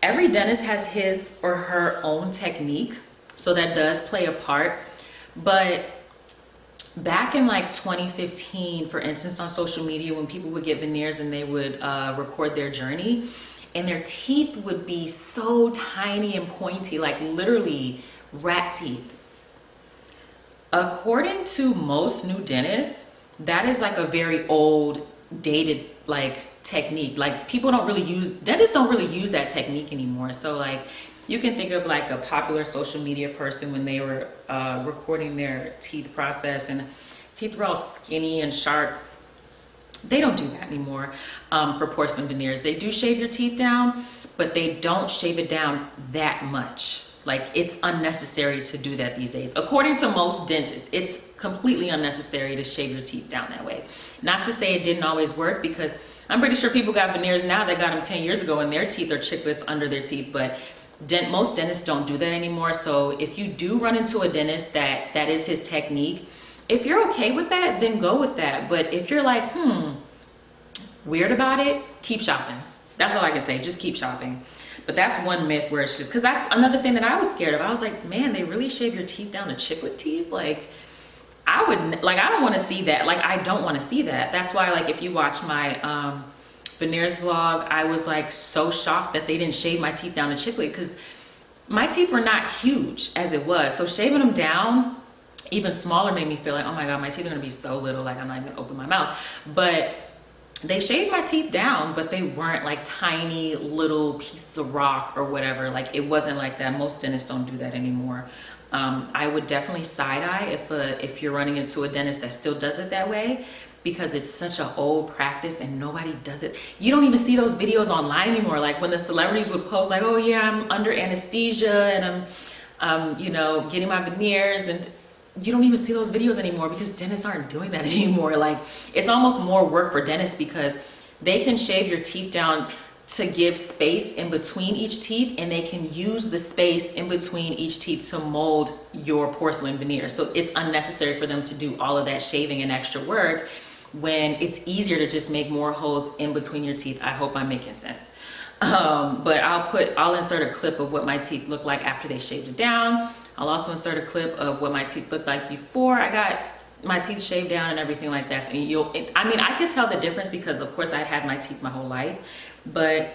Every dentist has his or her own technique, so that does play a part. But back in like 2015, for instance, on social media, when people would get veneers and they would record their journey, and their teeth would be so tiny and pointy, like literally rat teeth. According to most new dentists, that is like a very old, dated like technique. Like dentists don't really use that technique anymore. So like you can think of like a popular social media person when they were recording their teeth process and teeth were all skinny and sharp. They don't do that anymore for porcelain veneers. They do shave your teeth down, but they don't shave it down that much. Like it's unnecessary to do that these days. According to most dentists, it's completely unnecessary to shave your teeth down that way. Not to say it didn't always work, because I'm pretty sure people got veneers now that got them 10 years ago and their teeth are chiclets under their teeth, but most dentists don't do that anymore. So if you do run into a dentist that is his technique, if you're okay with that, then go with that. But if you're like, weird about it, keep shopping. That's all I can say, just keep shopping. But that's one myth where it's just, because that's another thing that I was scared of. I was like, man, they really shave your teeth down to chiclet teeth? Like, I don't want to see that. Like, I don't want to see that. That's why, like, if you watch my veneers vlog, I was like so shocked that they didn't shave my teeth down to chiclet, because my teeth were not huge as it was. So shaving them down even smaller made me feel like, oh my God, my teeth are gonna be so little, like I'm not even gonna open my mouth. But they shaved my teeth down, but they weren't like tiny little pieces of rock or whatever. Like it wasn't like that. Most dentists don't do that anymore. I would definitely side eye if you're running into a dentist that still does it that way, because it's such an old practice and nobody does it. You don't even see those videos online anymore. Like when the celebrities would post like, oh yeah, I'm under anesthesia and I'm you know, getting my veneers, and you don't even see those videos anymore because dentists aren't doing that anymore. Like it's almost more work for dentists because they can shave your teeth down to give space in between each teeth, and they can use the space in between each teeth to mold your porcelain veneer. So it's unnecessary for them to do all of that shaving and extra work when it's easier to just make more holes in between your teeth. I hope I'm making sense. But I'll insert a clip of what my teeth look like after they shaved it down. I'll also insert a clip of what my teeth looked like before I got my teeth shaved down and everything like that. And I could tell the difference because of course I had my teeth my whole life, but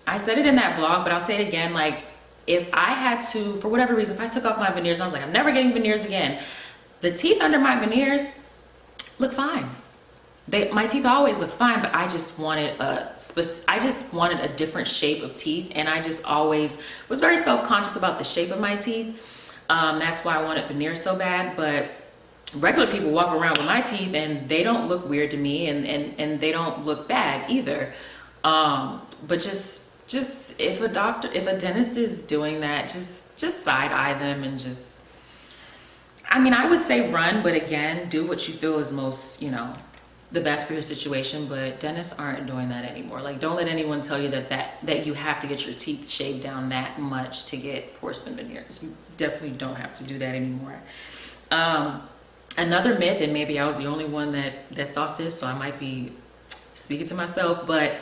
I said it in that vlog, but I'll say it again. Like if I had to, for whatever reason, if I took off my veneers, I was like, I'm never getting veneers again. The teeth under my veneers look fine. my teeth always looked fine, but I just wanted a different shape of teeth, and I just always was very self-conscious about the shape of my teeth. That's why I wanted veneers so bad. But regular people walk around with my teeth and they don't look weird to me, and they don't look bad either. But just if a dentist is doing that, just side eye them, and just, I mean, I would say run, but again, do what you feel is most, the best for your situation. But dentists aren't doing that anymore. Like, don't let anyone tell you that you have to get your teeth shaved down that much to get porcelain veneers. You definitely don't have to do that anymore. Another myth, and maybe I was the only one that thought this, so I might be speaking to myself, but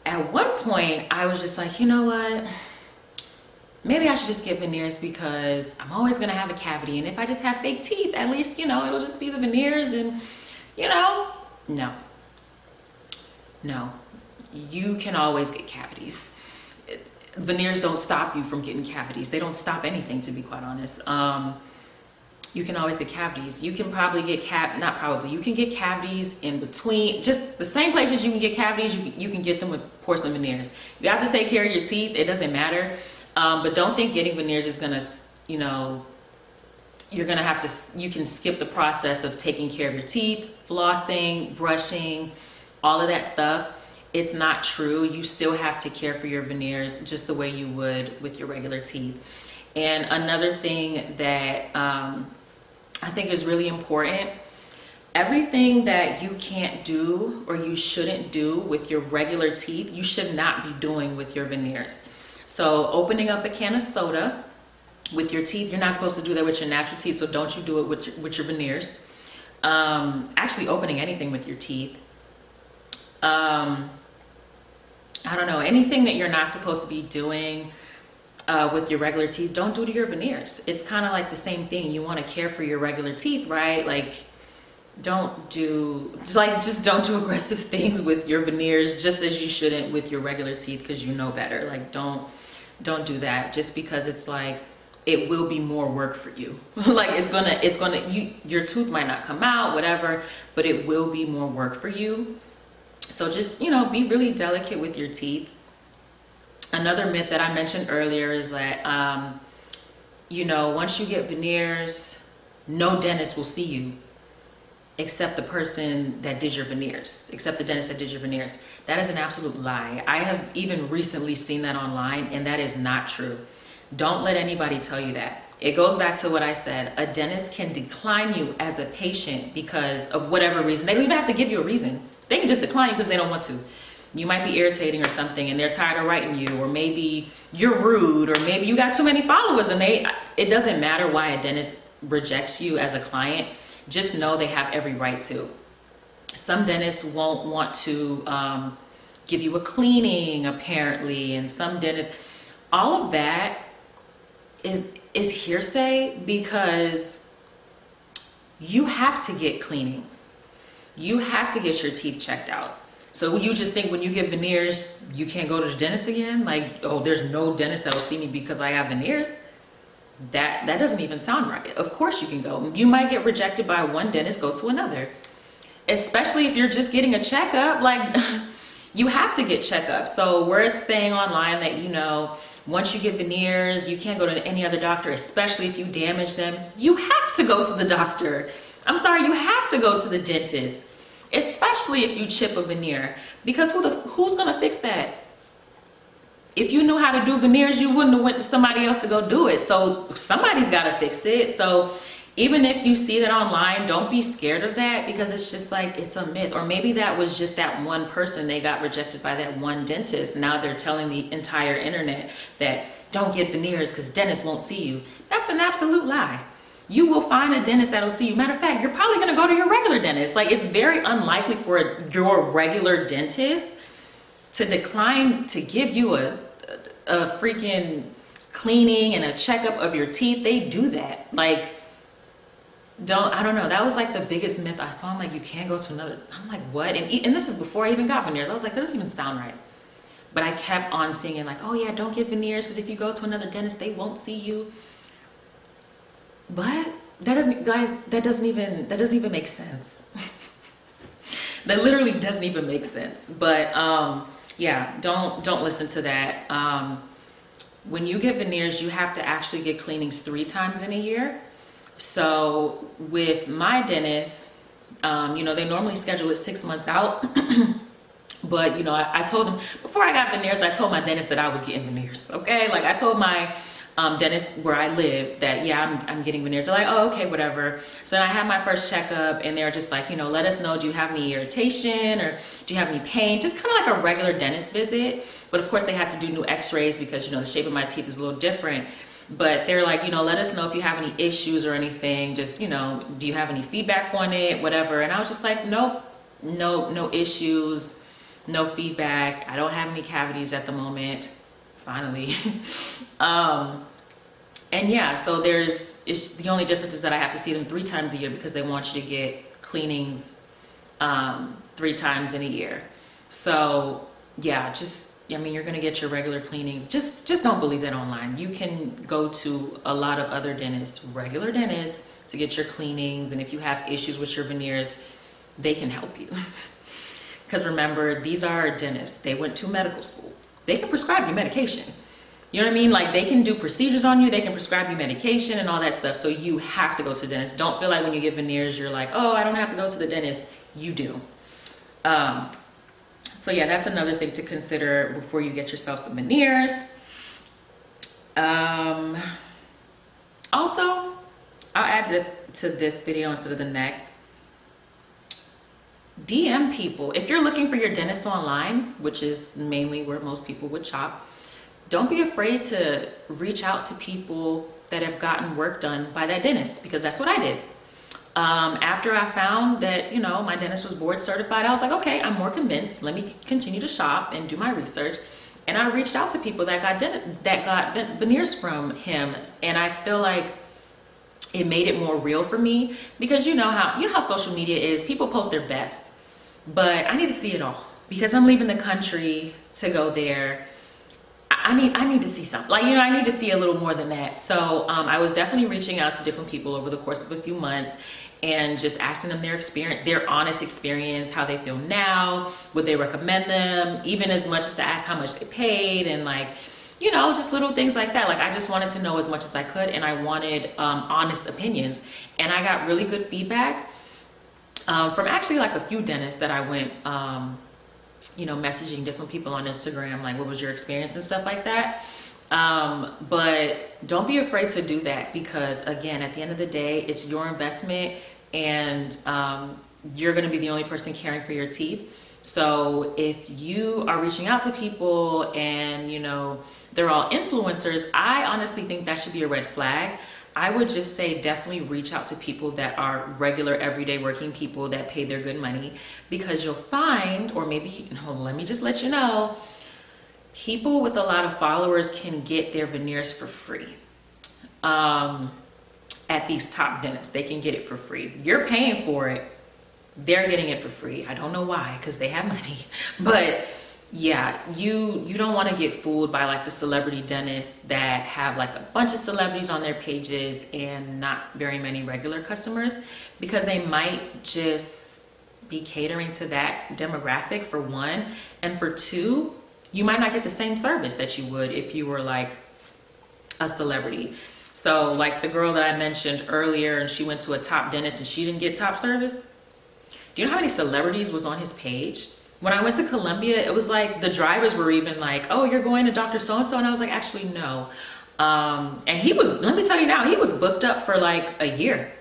at one point I was just like, you know what? Maybe I should just get veneers because I'm always gonna have a cavity, and if I just have fake teeth, at least, it'll just be the veneers, and no. You can always get cavities. Veneers don't stop you from getting cavities. They don't stop anything, to be quite honest. You can always get cavities. You can probably get you can get cavities in between, just the same places you can get cavities, you can get them with porcelain veneers. You have to take care of your teeth, it doesn't matter. But don't think getting veneers is gonna, you're gonna have to, you can skip the process of taking care of your teeth, flossing, brushing, all of that stuff. It's not true. You still have to care for your veneers just the way you would with your regular teeth. And another thing that I think is really important, everything that you can't do or you shouldn't do with your regular teeth, you should not be doing with your veneers. So opening up a can of soda with your teeth, you're not supposed to do that with your natural teeth, so don't you do it with your veneers. Actually opening anything with your teeth. I don't know, anything that you're not supposed to be doing with your regular teeth, don't do to your veneers. It's kind of like the same thing. You want to care for your regular teeth, right? Like, don't do aggressive things with your veneers, just as you shouldn't with your regular teeth, because you know better. Like, don't do that just because it's like, it will be more work for you. Like, your tooth might not come out, whatever, but it will be more work for you. So just, be really delicate with your teeth. Another myth that I mentioned earlier is that, once you get veneers, no dentist will see you except the person that did your veneers, except the dentist that did your veneers. That is an absolute lie. I have even recently seen that online, and that is not true. Don't let anybody tell you that. It goes back to what I said. A dentist can decline you as a patient because of whatever reason. They don't even have to give you a reason. They can just decline you because they don't want to. You might be irritating or something, and they're tired of writing you, or maybe you're rude, or maybe you got too many followers, and it doesn't matter why a dentist rejects you as a client. Just know they have every right to. Some dentists won't want to give you a cleaning, apparently, and some dentists, all of that is hearsay, because you have to get cleanings. You have to get your teeth checked out. So you just think when you get veneers, you can't go to the dentist again? Like, oh, there's no dentist that'll see me because I have veneers? That doesn't even sound right. Of course you can go. You might get rejected by one dentist, go to another. Especially if you're just getting a checkup, like, you have to get checkups. So where it's saying online that, once you get veneers, you can't go to any other doctor, especially if you damage them, you have to go to the doctor. I'm sorry, you have to go to the dentist. Especially if you chip a veneer, because who's gonna fix that? If you knew how to do veneers, you wouldn't have went to somebody else to go do it. So somebody's got to fix it. So even if you see that online, don't be scared of that, because it's just like, it's a myth. Or maybe that was just that one person, they got rejected by that one dentist. Now they're telling the entire internet that don't get veneers because dentists won't see you. That's an absolute lie. You will find a dentist that'll see you. Matter of fact, you're probably gonna go to your regular dentist. Like, it's very unlikely for your regular dentist to decline to give you a freaking cleaning and a checkup of your teeth. They do that. Like, I don't know. That was like the biggest myth I saw. I'm like, you can't go to another. I'm like, what? And this is before I even got veneers. I was like, that doesn't even sound right. But I kept on seeing it like, oh yeah, don't get veneers because if you go to another dentist, they won't see you. But that doesn't even make sense. that literally doesn't even make sense. But yeah, don't listen to that. When you get veneers, you have to actually get cleanings 3 times in a year. So with my dentist, you know, they normally schedule it 6 months out. But, you know, I told them, before I got veneers, I told my dentist that I was getting veneers, okay? Like, I told my dentist where I live that, yeah, I'm getting veneers. They're like, oh, okay, whatever. So then I had my first checkup, and they're just like, you know, let us know, do you have any irritation, or do you have any pain? Just kind of like a regular dentist visit. But of course, they had to do new x-rays because, you know, the shape of my teeth is a little different. But they're like, you know, let us know if you have any issues or anything. Just, you know, do you have any feedback on it, whatever. And I was just like, nope, no issues. No feedback. I don't have any cavities at the moment, finally. And yeah, so the only difference is that I have to see them 3 times a year because they want you to get cleanings 3 times in a year. So yeah, I mean, you're gonna get your regular cleanings. Just don't believe that online. You can go to a lot of other dentists, regular dentists, to get your cleanings. And if you have issues with your veneers, they can help you. Because remember, these are dentists. They went to medical school. They can prescribe you medication. You know what I mean? Like, they can do procedures on you. They can prescribe you medication and all that stuff. So you have to go to the dentist. Don't feel like when you get veneers, you're like, oh, I don't have to go to the dentist. You do. So yeah, that's another thing to consider before you get yourself some veneers. Also, I'll add this to this video instead of the next. DM people. If you're looking for your dentist online, which is mainly where most people would shop, don't be afraid to reach out to people that have gotten work done by that dentist, because that's what I did. After I found that, you know, my dentist was board certified, I was like, okay, I'm more convinced. Let me continue to shop and do my research. And I reached out to people that got veneers from him, and I feel like it made it more real for me, because you know how social media is. People post their best, but I need to see it all because I'm leaving the country to go there. I need to see something, like, you know, I need to see a little more than that. So I was definitely reaching out to different people over the course of a few months and just asking them their experience, their honest experience, how they feel now, would they recommend them, even as much as to ask how much they paid, and like, you know, just little things like that. Like, I just wanted to know as much as I could, and I wanted honest opinions. And I got really good feedback from actually like a few dentists that I went, you know, messaging different people on Instagram, like, what was your experience and stuff like that. But don't be afraid to do that, because again, at the end of the day, it's your investment, and you're going to be the only person caring for your teeth. So if you are reaching out to people and, you know, they're all influencers, I honestly think that should be a red flag. I would just say definitely reach out to people that are regular, everyday working people that pay their good money, because you'll find, or maybe, no, let me just let you know, people with a lot of followers can get their veneers for free. At these top dentists, they can get it for free. You're paying for it. They're getting it for free. I don't know why, because they have money. But yeah, you don't want to get fooled by like the celebrity dentists that have like a bunch of celebrities on their pages and not very many regular customers, because they might just be catering to that demographic, for one, and for two, you might not get the same service that you would if you were like a celebrity. So like the girl that I mentioned earlier, and she went to a top dentist and she didn't get top service. Do you know how many celebrities was on his page? When I went to Colombia, it was like the drivers were even like, oh, you're going to Dr. So-and-so? And I was like, actually, no. And he was, let me tell you now, he was booked up for like a year.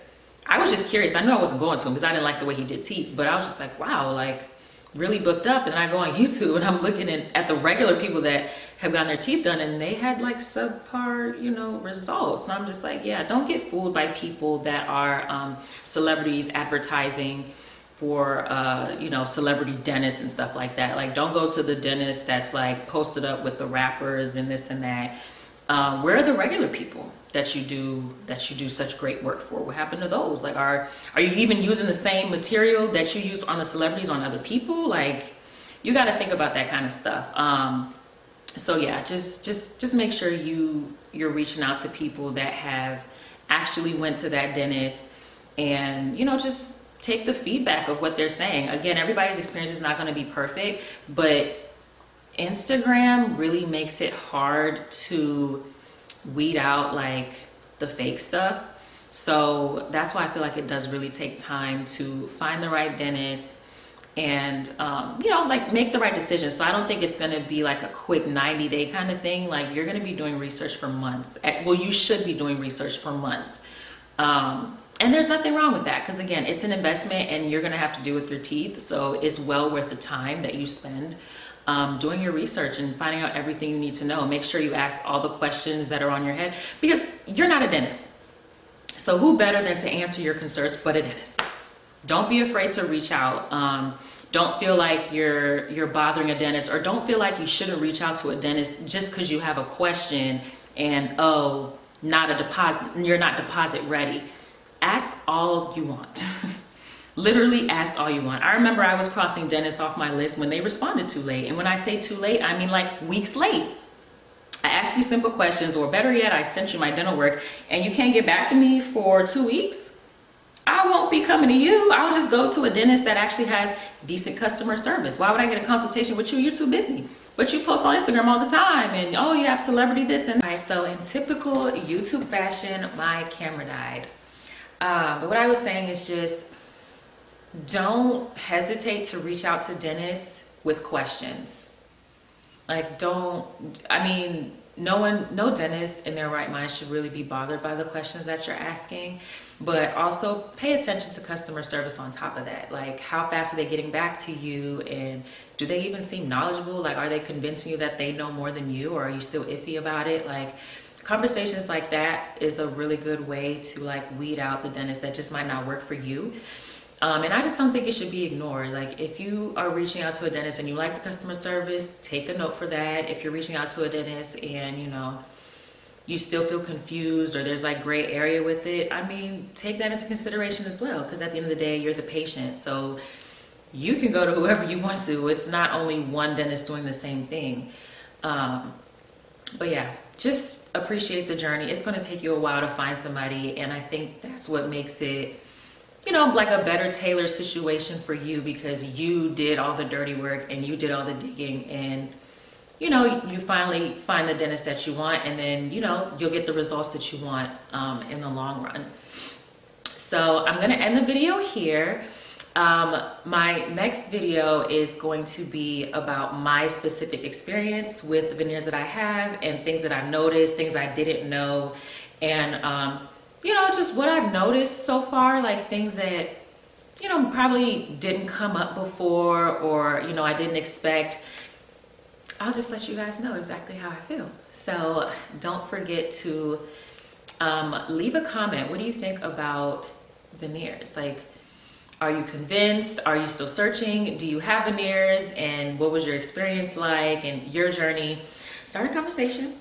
I was just curious. I knew I wasn't going to him because I didn't like the way he did teeth, but I was just like, wow, like really booked up. And then I go on YouTube and I'm looking at the regular people that have gotten their teeth done, and they had like subpar, you know, results. And I'm just like, yeah, don't get fooled by people that are celebrities advertising for you know, celebrity dentists and stuff like that. Like, don't go to the dentist that's like posted up with the rappers and this and that. Where are the regular people that you do such great work for? What happened to those? Like, are you even using the same material that you use on the celebrities on other people? Like, you got to think about that kind of stuff. So yeah, just make sure you're reaching out to people that have actually went to that dentist, and, you know, just take the feedback of what they're saying. Again, everybody's experience is not going to be perfect, but Instagram really makes it hard to weed out like the fake stuff. So that's why I feel like it does really take time to find the right dentist and you know, like make the right decision. So I don't think it's going to be like a quick 90-day kind of thing. Like you're going to be doing research for months. Well, you should be doing research for months. And there's nothing wrong with that, because again, it's an investment and you're going to have to do with your teeth. So it's well worth the time that you spend doing your research and finding out everything you need to know. Make sure you ask all the questions that are on your head, because you're not a dentist. So who better than to answer your concerns but a dentist? Don't be afraid to reach out. Don't feel like you're bothering a dentist, or don't feel like you shouldn't reach out to a dentist just because you have a question and not a deposit, you're not deposit ready. Ask all you want. Literally ask all you want. I remember I was crossing dentists off my list when they responded too late. And when I say too late, I mean like weeks late. I ask you simple questions, or better yet, I sent you my dental work and you can't get back to me for 2 weeks. I won't be coming to you. I'll just go to a dentist that actually has decent customer service. Why would I get a consultation with you? You're too busy. But you post on Instagram all the time and oh, you have celebrity this and all right. So in typical YouTube fashion, my camera died. But what I was saying is just don't hesitate to reach out to dentists with questions. Like no dentist in their right mind should really be bothered by the questions that you're asking, but also pay attention to customer service on top of that. Like how fast are they getting back to you, and do they even seem knowledgeable? Like are they convincing you that they know more than you, or are you still iffy about it? Like conversations like that is a really good way to like weed out the dentist that just might not work for you. And I just don't think it should be ignored. Like if you are reaching out to a dentist and you like the customer service, take a note for that. If you're reaching out to a dentist and you still feel confused or there's like gray area with it, I mean, take that into consideration as well. Because at the end of the day, you're the patient. So you can go to whoever you want to. It's not only one dentist doing the same thing. But yeah, just appreciate the journey. It's going to take you a while to find somebody. And I think that's what makes it, like a better tailored situation for you, because you did all the dirty work and you did all the digging, and you finally find the dentist that you want, and then you'll get the results that you want in the long run. So I'm going to end the video here. My next video is going to be about my specific experience with the veneers that I have and things that I've noticed, things I didn't know, and just what I've noticed so far, like things that, probably didn't come up before, or, I didn't expect. I'll just let you guys know exactly how I feel. So don't forget to leave a comment. What do you think about veneers? Like, are you convinced? Are you still searching? Do you have veneers? And what was your experience like and your journey? Start a conversation.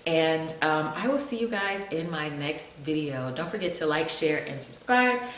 And I will see you guys in my next video. Don't forget to like, share, and subscribe.